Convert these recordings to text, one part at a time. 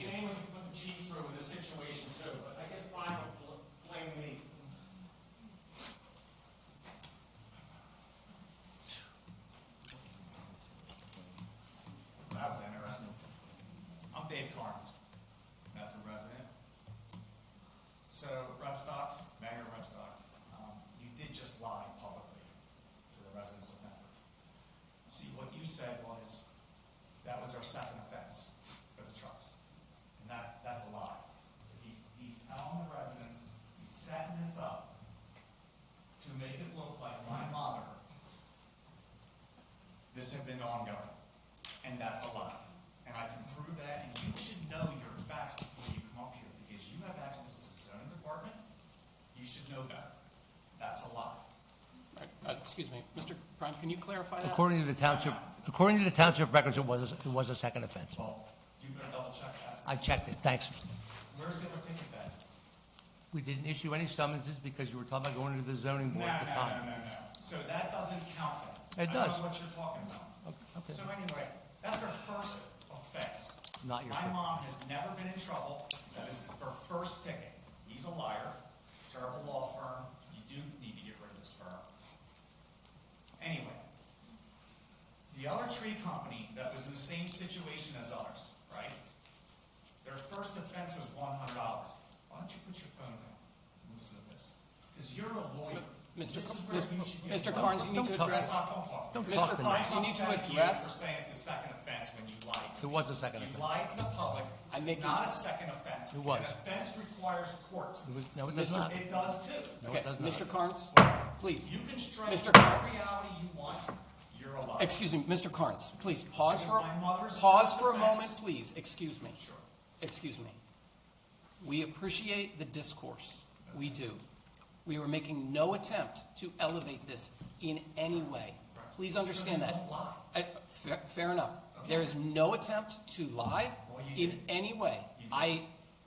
you. Shame when you put the chief through in this situation too, but I guess Brian will blame me. That was interesting. I'm Dave Carns, Medford resident. So, Repstock, Mayor Repstock, you did just lie publicly to the residents of Medford. See, what you said was that was our second offense for the trucks. And that's a lie. He's telling the residents, he's setting this up to make it look like my mother, this had been ongoing. And that's a lie. And I can prove that, and you should know your facts before you come up here, because you have access to the zoning department. You should know better. That's a lie. Excuse me, Mr. Prime, can you clarify that? According to the township records, it was a second offense. Well, you better double check that. I checked it, thanks. Where's the other ticket then? We didn't issue any summonses because you were talking about going to the zoning board at the time. No. So that doesn't count then. It does. I don't know what you're talking about. Okay. So anyway, that's her first offense. Not your My first. mom has never been in trouble. That is her first ticket. He's a liar. Terrible law firm. You do need to get rid of this firm. Anyway, the other tree company that was in the same situation as ours, right? Their first offense was $100. Why don't you put your phone down and listen to this? Because you're a lawyer. Mr. This is where you should get Mr. involved. Carnes, you need to Don't address, Don't Mr. talk to me. Carnes, you need to I'm upset at you address, for saying it's a second offense when you lied to It me. was a second You offense. lied to the public. I'm It's making- not a second offense. It was. An offense requires court. No, it does Mr. not. It does too. No, okay, it does not. Mr. Carnes, please. You can strike Mr. whatever Carnes. reality you want. You're a liar. Excuse me, Mr. Carnes, please, pause This for, is my mother's pause first for a offense. moment, please, excuse me. Sure. Excuse me. We appreciate the discourse, we do. We were making no attempt to elevate this in any way. Please understand So you that. don't lie. Fair enough. There is no attempt to lie Well, you in did. any way. You did. I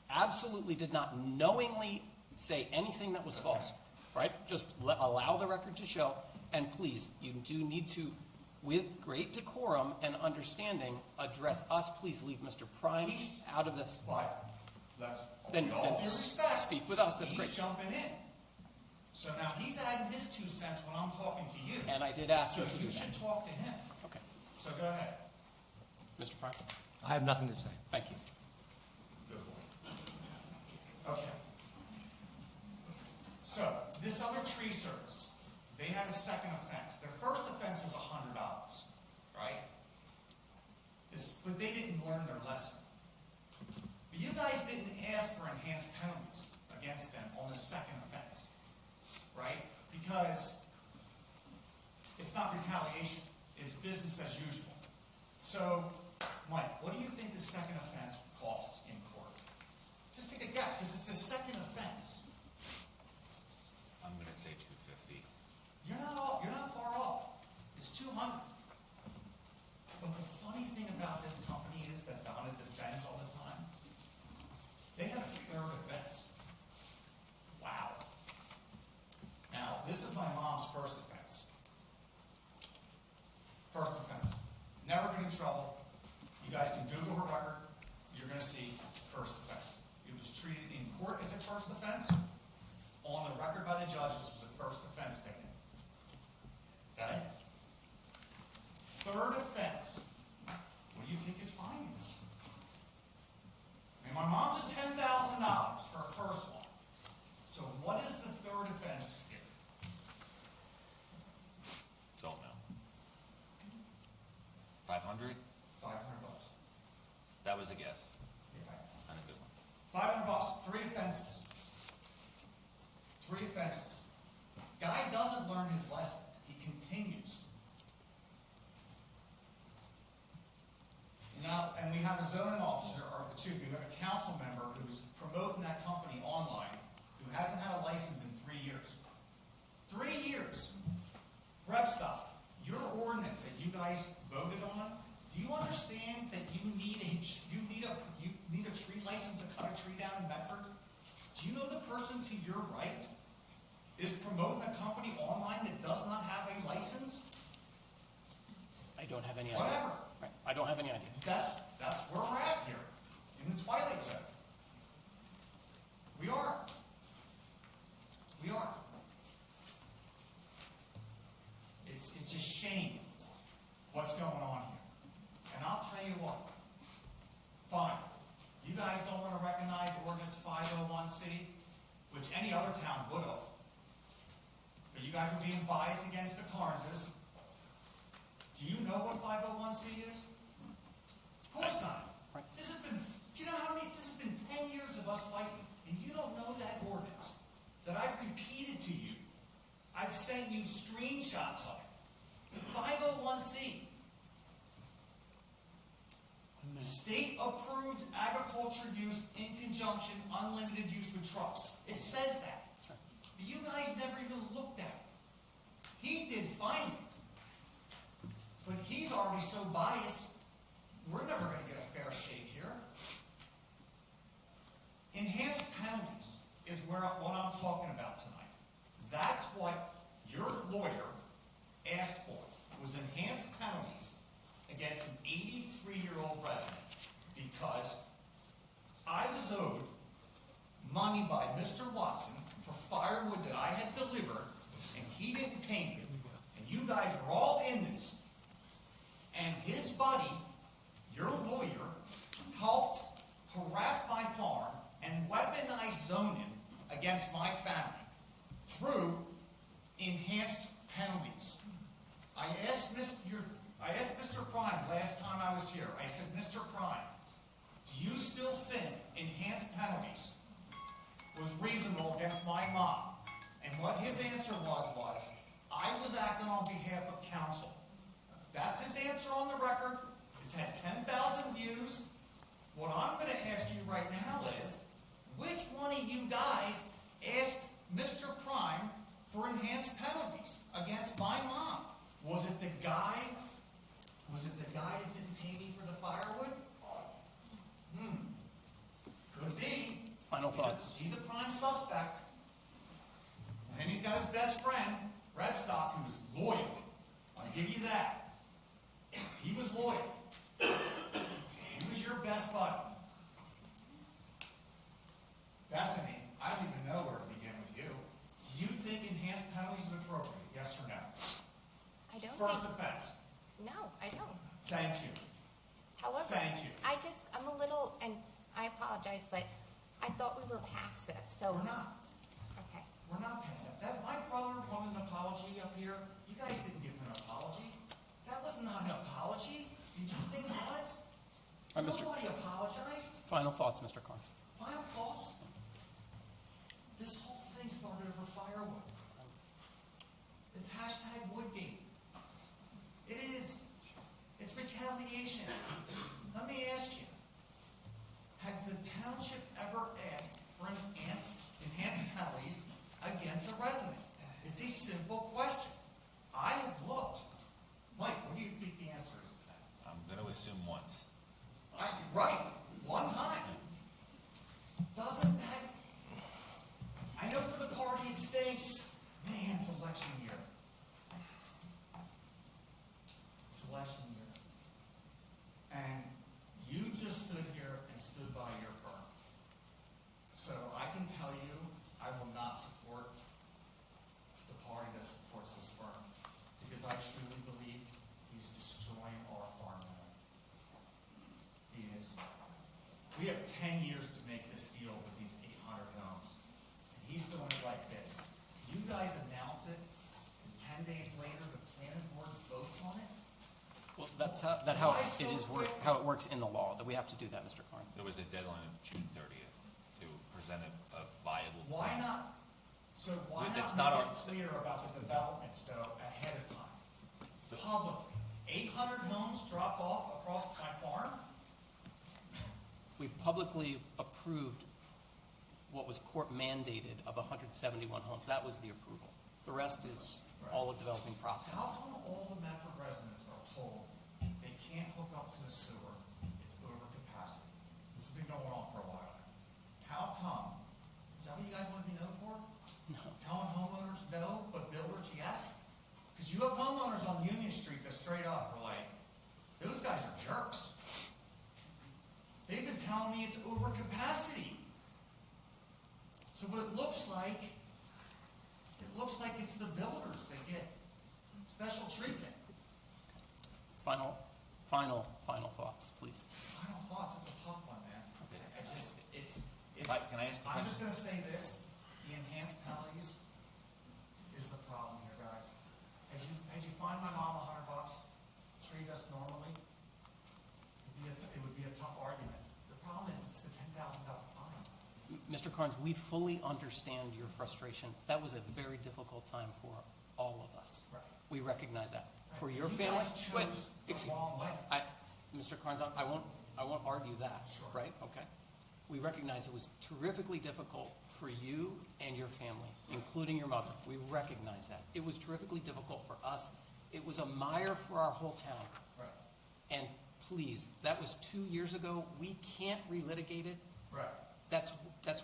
absolutely did not knowingly say anything that was false, right? Just allow the record to show, and please, you do need to, with great decorum and understanding, address us. Please leave Mr. Prime out of this. But let's, Then- with all then due respect. speak with us. That's great. He's jumping in. So now he's adding his 2 cents when I'm talking to you. And I did ask So you to do you that. should talk to him. Okay. So go ahead. Mr. Prime, I have nothing to say. thank you. Good boy. Okay. So, this other tree service, they had a second offense. Their first offense was $100, right? But they didn't learn their lesson. But you guys didn't ask for enhanced penalties against them on the second offense, right? Because it's not retaliation, it's business as usual. So, Mike, what do you think the second offense cost in court? Just take a guess, because it's a second offense. I'm gonna say 250. You're not far off. It's 200. But the funny thing about this company is that Donna defends all the time. They have a third offense. Wow. Now, this is my mom's first offense. First offense. Never been in trouble. You guys can Google her record. You're going to see first offense. It was treated in court as a first offense. On the record by the judge, this was a first offense ticket. Okay? Third offense. What do you think his findings? I mean, my mom's is $10,000 for a first one. So what is the third offense here? Don't know. 500? $500. That was a guess. Okay. Not a good one. $500. 3 offenses. 3 offenses. Guy doesn't learn his lesson. He continues. Now, and we have a zoning officer, or excuse me, we have a council member who's promoting that company online, who hasn't had a license in 3 years. 3 years. Repstock, your ordinance that you guys voted on, do you understand that you need a tree license to cut a tree down in Medford? Do you know the person to your right is promoting a company online that does not have a license? I don't have any idea. Whatever. Right. I don't have any idea. That's where we're at here, in the twilight going on here. And I'll tell you what, fine, you guys don't want to recognize ordinance 501C, which any other town would have. But you guys are being biased against the Carnses. Do you know what 501C is? Of course not. Right. This has been, do you know how many, this has been 10 years of us fighting, and you don't know that ordinance that I've repeated to you. I've sent you screenshots of it. 501C. State-approved agriculture use in conjunction, unlimited use with trucks. It says that. But you guys never even looked at it. He did fine. But he's already so biased, we're never going to get a fair shake here. Enhanced penalties is what I'm talking about tonight. That's what your lawyer asked for, was enhanced penalties against an 83-year-old resident because I was owed money by Mr. Watson for firewood that I had delivered, and he didn't pay me. And you guys were all in this. And his buddy, your lawyer, helped harass my farm and weaponize zoning against my family through enhanced penalties. I asked Mr. Prime last time I was here, I said, Mr. Prime, do you still think enhanced penalties was reasonable against my mom? And what his answer was, I was acting on behalf of counsel. That's his answer on the record. It's had 10,000 views. What I'm going to ask you right now is, which one of you guys asked Mr. Prime for enhanced penalties against my mom? Was it the guy that didn't pay me for the firewood? Could be. Final thoughts. He's a prime suspect. And he's got his best friend, Rebstock, who's loyal. I'll give you that. He was loyal. He was your best buddy. Bethany, I don't even know where to begin with you. Do you think enhanced penalties is appropriate? Yes or no? I don't First think, offense. no, I don't. Thank you. However, Thank you. I'm a little, and I apologize, but I thought we were past this, so. We're not. Okay. We're not past that. My brother wanted an apology up here. You guys didn't give him an apology. That was not an apology. Did you think it was? All right, Mr. Nobody apologized. Final thoughts, Mr. Carnes. Final thoughts? This whole thing started over firewood. It's hashtag Woodgate. It is. It's retaliation. Let me ask you, has the township ever asked for enhanced penalties against a resident? It's a simple question. I have looked. Mike, what do you think the answer is to that? I'm gonna assume once. Right, one time. Doesn't that, I know for the party it stinks. Man, it's election year. It's election year. And you just stood here and stood by your firm. So I can tell you, I will not support the party that supports this firm. Because I truly believe he's destroying our farmland. He is. We have 10 years to make this deal with these 800 homes. And he's doing it like this. You guys announce it, and 10 days later, the planning board votes on it? Well, that's how it works in the law, that we have to do that, Mr. Carnes. There was a deadline of June 30th to present a viable Why plan. not? So why It's not not make our- it clear about the developments, though, ahead of time? Publicly. 800 homes dropped off across my farm? We publicly approved what was court mandated of 171 homes. That was the approval. The rest is all a developing process. How come all the Medford residents are told they can't hook up to the sewer? It's over capacity. This has been going on for a while now. How come? Is that what you guys want to be known for? No. Telling homeowners no, but builders yes? Because you have homeowners on Union Street that straight up are like, those guys are jerks. They've been telling me it's over capacity. So what it looks like it's the builders that get special treatment. final thoughts, please. Final thoughts, it's a tough one, man. I just, it's, Can I ask a I'm just question? gonna say this, the enhanced penalties is the problem here, guys. Had you fined my mom $100, treat us normally, it would be a tough argument. The problem is, it's the $10,000 fine. Mr. Carnes, we fully understand your frustration. That was a very difficult time for all of us. Right. We recognize that. For your You family, guys wait, chose the excuse, wrong way. Mr. Carnes, I won't argue that, Sure. right? Okay. We recognize it was terrifically difficult for you and your family, including your mother. We recognize that. It was terrifically difficult for us. It was a mire for our whole town. Right, And please, that was 2 years ago. We can't relitigate it. right. That's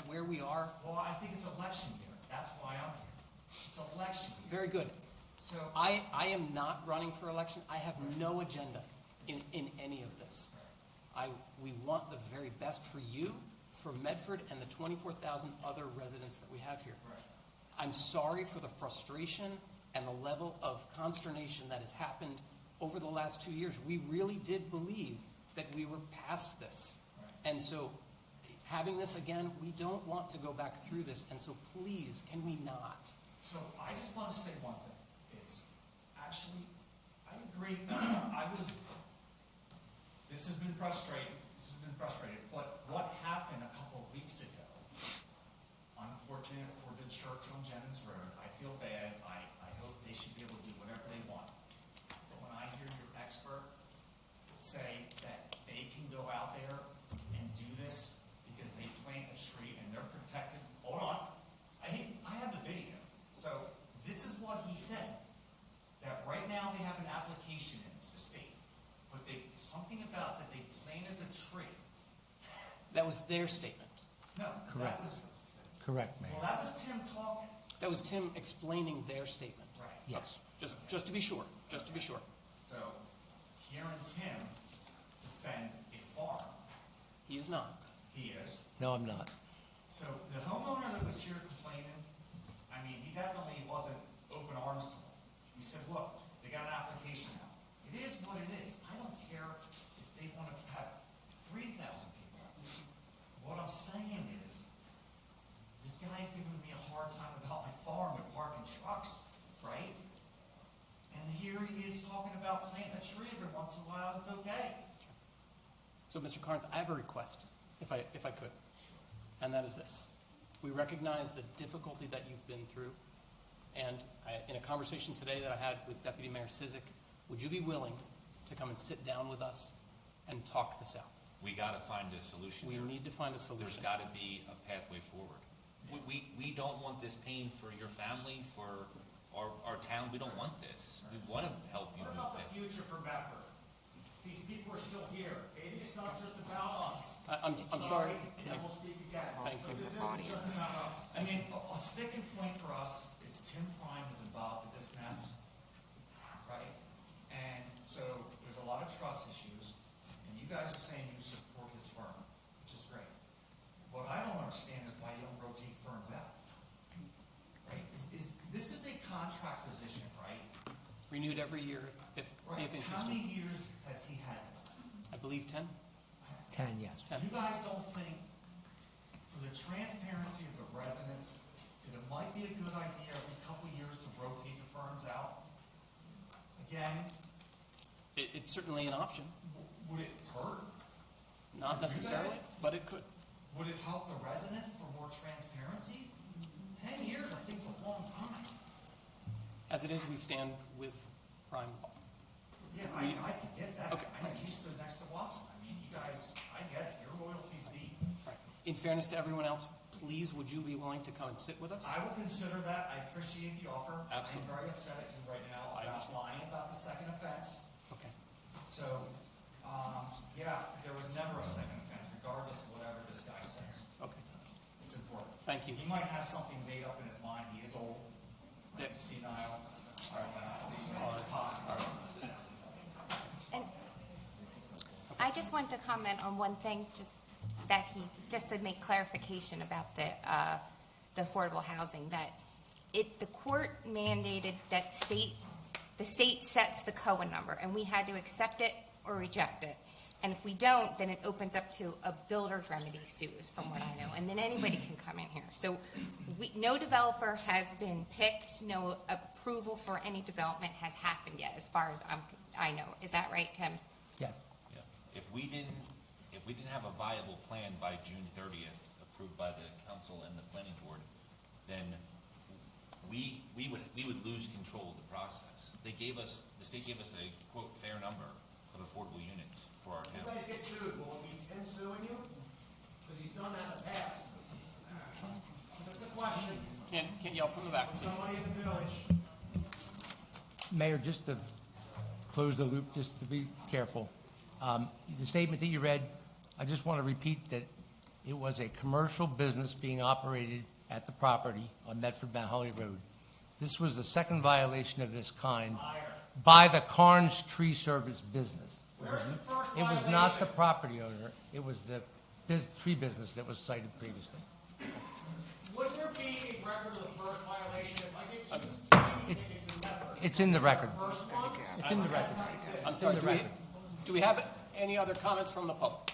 where we are. Well, I think it's election year, that's why I'm here. It's election year, Very good. so. I am not running for election. I have no agenda in any of this. We want the very best for you, for Medford, and the 24,000 other residents that we have here. Right. I'm sorry for the frustration and the level of consternation that has happened over the last 2 years. We really did believe that we were past this. Right. And so having this again, we don't want to go back through this. And so please, can we not? So I just want to say one thing. It's actually, I agree. This has been frustrating. But what happened a couple of weeks ago, unfortunate for the church on Jennings Road, I feel bad. I hope they should be able to do whatever they want. But when I hear your expert say that they can go out there and do this because they plant a tree and they're protected, hold on. I have the video. So this is what he said, that right now they have an application in the state, but something about that they planted a tree. That was their statement. No, Correct. that was, Correct, Mayor. well, that was Tim talking. That was Tim explaining their statement. Right. Yes. Just to be sure, just to be sure. So hearing Tim defend a farm, He is not. he is. No, I'm not. So the homeowner that was here complaining, I mean, he definitely wasn't open arms to him. He said, look, they got an application out. It is what it is. I don't care if they want to have 3,000 people. What I'm saying is, this guy's giving me a hard time about my farm and parking trucks, right? And here he is talking about planting a tree every once in a while, it's okay. So, Mr. Carnes, I have a request, if I could, and that is this. We recognize the difficulty that you've been through, and in a conversation today that I had with Deputy Mayor Sizik, would you be willing to come and sit down with us and talk this out? We gotta find a solution We here. need to find a There's solution. gotta be a pathway forward. We don't want this pain for your family, for our town. We don't want this. We wanna help you What move about the this. future for Medford? These people are still here. It is not just about us. I'm sorry. I will speak again. Thank So you. this isn't just about us. I mean, a sticking point for us is Tim Prime is involved with this mess, right? And so there's a lot of trust issues, and you guys are saying you support his firm, which is great. What I don't understand is why you don't rotate firms out, right? This is a contract position, right? Renewed every year, if Right. How interested. many years has he had this? I believe 10? 10, yes. 10. You guys don't think, for the transparency of the residents, that it might be a good idea every couple of years to rotate the firms out? Again, It's certainly an option. would it hurt? Not To do that? necessarily, but it could. Would it help the residents for more transparency? 10 years, I think, is a long time. As it is, we stand with Prime Law. Yeah, I can get that. Okay. I know you stood next to Watson. I mean, you guys, I get it. Your loyalty's deep. Right. In fairness to everyone else, please, would you be willing to come and sit with us? I will consider that. I appreciate the offer. Absolutely. I'm very upset at you right now I about understand. lying about the second offense. Okay. So, yeah, there was never a second offense, regardless of whatever this guy says. Okay. It's important. Thank you. He might have something made up in his mind. He is old, Yeah. senile. I don't know. It's possible. And I just want to comment on one thing, just to make clarification about the affordable housing, that the court mandated that state the state sets the COA number, and we had to accept it or reject it. And if we don't, then it opens up to a builder's remedy suits, from what I know, and then anybody can come in here. So no developer has been picked, no approval for any development has happened yet, as far as I know. Is that right, Tim? Yeah. Yeah. If we didn't have a viable plan by June 30th, approved by the council and the planning board, then we would lose control of the process. The state gave us a, quote, fair number of affordable units for our You town. guys get sued, will it be Tim suing you? Because he's done that in the past. Just a question, Can't yell from the back, please. somebody in the village, Mayor, just to close the loop, just to be careful, the statement that you read, I just want to repeat that it was a commercial business being operated at the property on Medford Mount Holly Road. This was the second violation of this kind by the Carns Tree Service business. where's the first It violation? was not the property owner, it was the tree business that was cited previously. Would there be a record of the first violation if I get two tickets in Medford? It's in the record. First one? It's in the record. I'm sorry, the do we, record. do we have any other comments from the public?